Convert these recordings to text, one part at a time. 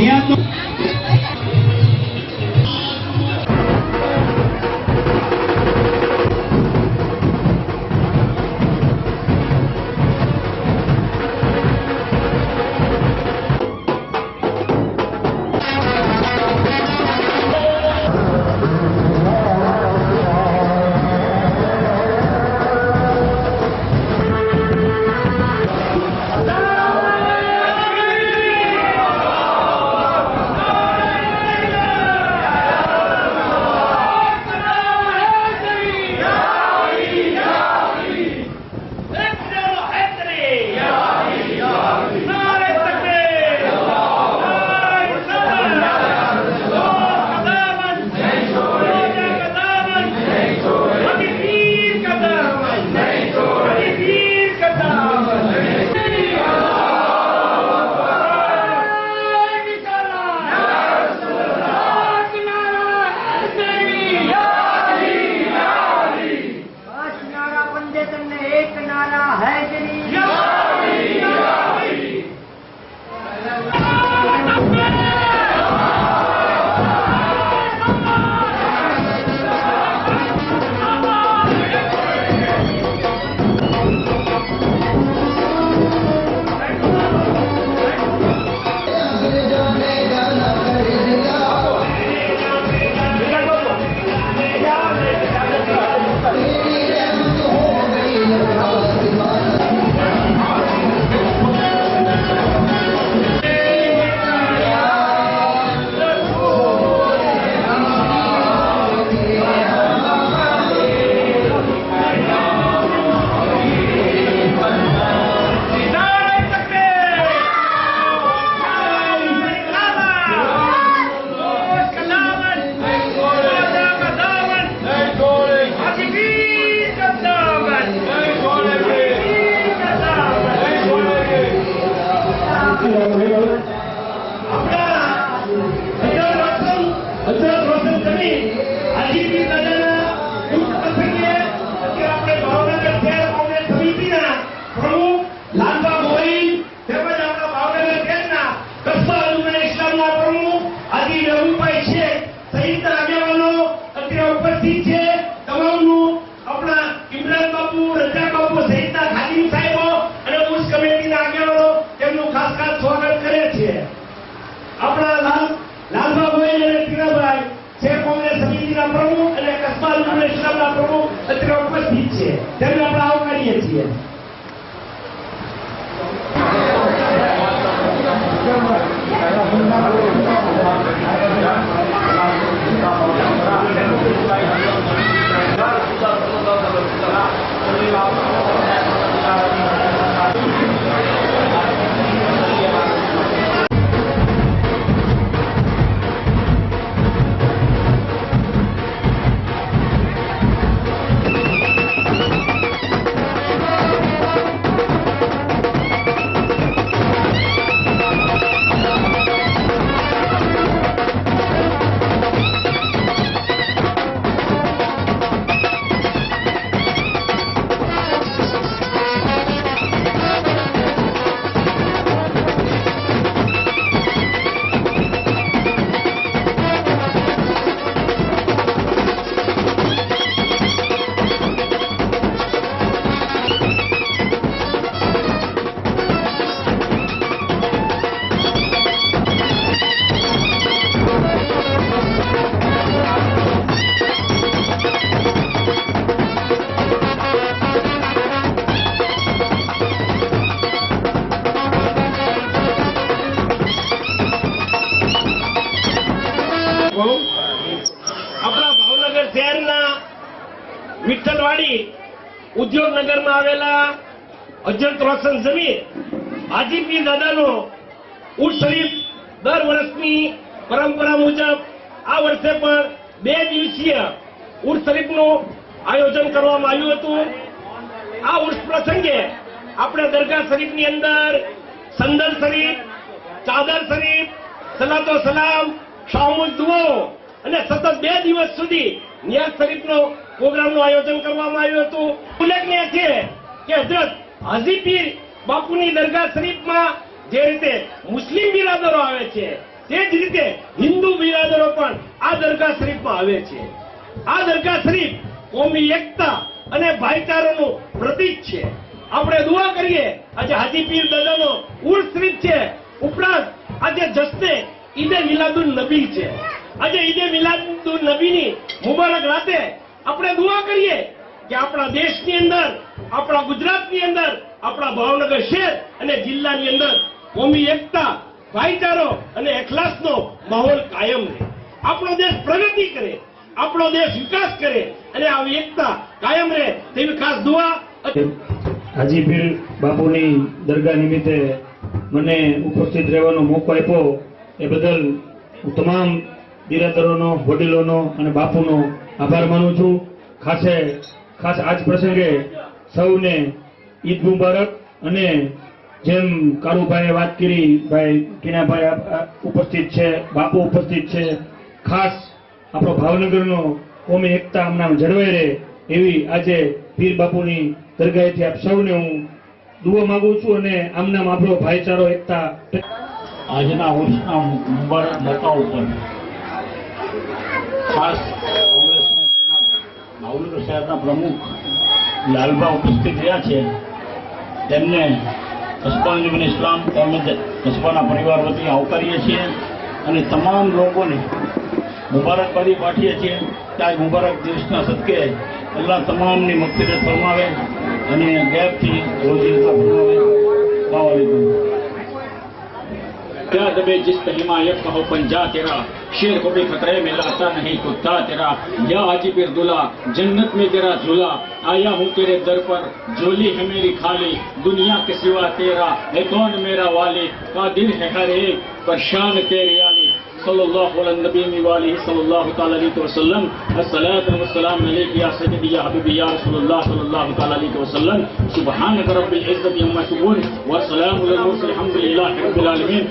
નિયત ઉદ્યોગનગર માં આવેલા હજરત રોશન જમીન હાજી પીર દાદાનો ઉર્સ શરીફ દર વર્ષની પરંપરા મુજબ આ વર્ષે પણ 2 દિવસીય ઉર્સ શરીફનું આયોજન કરવામાં આવ્યું હતું। આ ઉર્સ પ્રસંગે આપણે દરગાહ શરીફની અંદર સંદલ શરીફ, ચાદર શરીફ, સલાતો સલામ, શામુલ દુઆઓ અને સતત 2 દિવસ સુધી નિયાઝ શરીફનો પ્રોગ્રામનું આયોજન કરવામાં આવ્યું હતું। ઉલ્લેખનીય છે કે હજરત હાજી પીર બાપુની દરગાહ શરીફમાં જે રીતે મુસ્લિમ બિરાદરો આવે છે તે જ રીતે હિન્દુ બિરાદરો પણ આ દરગાહ શરીફમાં આવે છે. આ દરગાહ શરીફ કોમી એકતા અને ભાઈચારાનું પ્રતીક છે. આપણે દુઆ કરીએ. આજે હાજી પીર દાદાનો ઉર્સ શરીફ છે. ઉપરાંત આજે જશ્ને ઈદે મિલાદુન નબી છે. આજે ઈદે મિલાદુન નબીની મુબારક રાતે આપણે દુઆ કરીએ કે આપણા દેશની અંદર, આપણા ગુજરાતની અંદર, આપણા ભાવનગર શહેર અને જિલ્લાની અંદર કોમી એકતા, ભાઈચારો અને એખલાસનો માહોલ કાયમ રહે. આપણો દેશ પ્રગતિ કરે, આપણો દેશ વિકાસ કરે અને આવી એકતા કાયમ રહે તેવી ખાસ દુઆ. હાજી પીર બાપુની દરગાહ નિમિત્તે મને ઉપસ્થિત રહેવાનો મોકો આપ્યો એ બદલ હું તમામ બિરાદરોનો, વડીલોનો અને બાપુનો આભાર માનું છું. ખાસ આજ પ્રસંગે સૌને ઈદ મુબારક. અને જેમ કાળુભાઈએ વાત કરી, ભાઈ કિનાભાઈ ઉપસ્થિત છે, બાપુ ઉપસ્થિત છે. ખાસ આપણો ભાવનગરનો કોમી એકતા આમનામ જળવાઈ રહે એવી આજે પીર બાપુની દરગાહેથી આપ સૌને હું દુઆ માંગુ છું અને આમનામ આપણો ભાઈચારો, એકતા. આજના ઉર્સના મુબારક મોકા ઉપર ખાસ કોંગ્રેસના ભાવનગર શહેરના પ્રમુખ લાલબા ઉપસ્થિત રહ્યા છે. તેમને કસ્બા નજીબન ઇસ્લામ તેમજ કસ્બાના પરિવાર વતી આવકારીએ છીએ અને તમામ લોકોને મુબારકબાદી પાઠવીએ છીએ. ત્યાં મુબારક દિવસના સદકે અલ્લાહ તમામની મગફિરત ફરમાવે અને ગેપથી રોજી ફરમાવે. વાલેકુમ. क्या दबे जिस हिमायत का हो पंजा तेरा, शेर को भी खतरे में लाता नहीं कुत्ता तेरा. या हाजी पीर दुला जन्नत में तेरा झूला, आया हूँ तेरे दर पर झोली है मेरी खाली. दुनिया के सिवा तेरा है कौन मेरा वाली, कादिर है हर एक पर शान तेरी आली. सल्लल्लाहु अलैहि नबी वाली सल्लल्लाहु ताला अलैहि वसल्लम. अस्सलातु वस्सलाम अलैका या सय्यदी या हबीबी या रसूलुल्लाह सल्लल्लाहु ताला अलैहि वसल्लम. सुब्हानक रब्बिल इज्जति अम्मा यसिफून व सलामुन अलल मुरसलीन, अल्हम्दुलिल्लाहि रब्बिल आलमीन.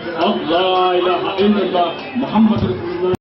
ला इलाहा इल्लल्लाह मुहम्मदुर रसूलुल्लाह.